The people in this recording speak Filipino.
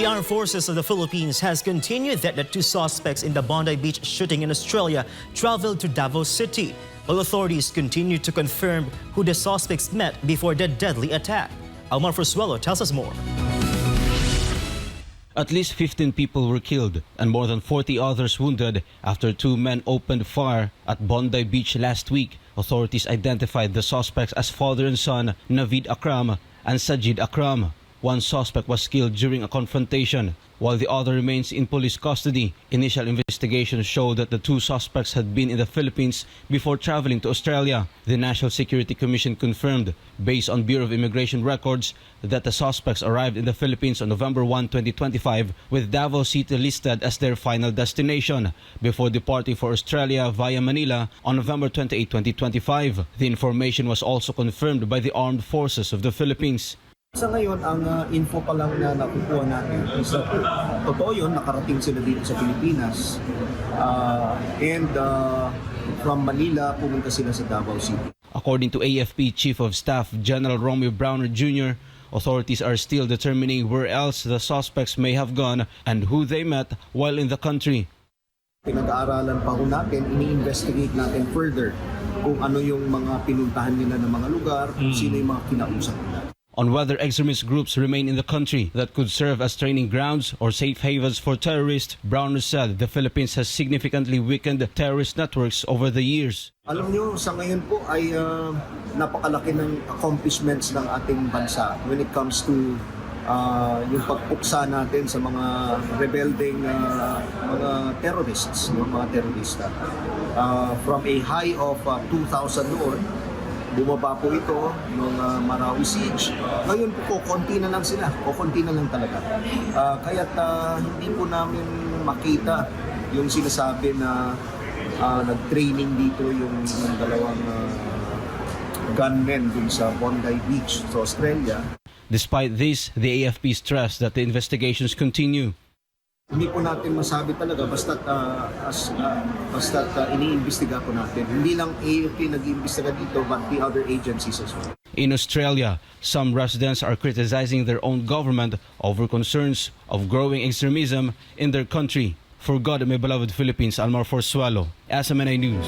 The Armed Forces of the Philippines has continued that the two suspects in the Bondi Beach shooting in Australia traveled to Davao City, while authorities continue to confirm who the suspects met before the deadly attack. Almar Forsuelo tells us more. At least 15 people were killed and more than 40 others wounded after two men opened fire at Bondi Beach last week. Authorities identified the suspects as father and son Navid Akram and Sajid Akram. One suspect was killed during a confrontation, while the other remains in police custody. Initial investigations showed that the two suspects had been in the Philippines before traveling to Australia. The National Security Commission confirmed, based on Bureau of Immigration records, that the suspects arrived in the Philippines on November 1, 2025, with Davao City listed as their final destination, before departing for Australia via Manila on November 28, 2025. The information was also confirmed by the Armed Forces of the Philippines. Sa ngayon, ang info pa lang na nakukuha natin is that totoo yun, nakarating sila dito sa Pilipinas. From Manila, pumunta sila sa Davao City. According to AFP Chief of Staff General Romeo Browner Jr., authorities are still determining where else the suspects may have gone and who they met while in the country. Pinag-aaralan pa ho natin, ini-investigate natin further kung ano yung mga pinuntahan nila ng mga lugar, kung sino yung mga kinausap nila. On whether extremist groups remain in the country that could serve as training grounds or safe havens for terrorists, Browner said the Philippines has significantly weakened terrorist networks over the years. Alam nyo, sa ngayon po ay napakalaki ng accomplishments ng ating bansa when it comes to yung pagpuksa natin sa mga rebelding mga terrorists, mga terorista. From a high of 2,000 noon, bumaba po ito ng Marawi Siege. Ngayon po, konti na lang sila. Konti na lang talaga. Kaya't hindi po namin makita yung sinasabi na nag-training dito yung dalawang gunmen dun sa Bondi Beach sa Australia. Despite this, the AFP stressed that the investigations continue. Hindi po natin masabi talaga basta't iniimbestiga po natin. Hindi lang AFP nag-iimbestiga dito but the other agencies as well. In Australia, some residents are criticizing their own government over concerns of growing extremism in their country. For God, my beloved Philippines, Almar Forsuelo, SMNA News.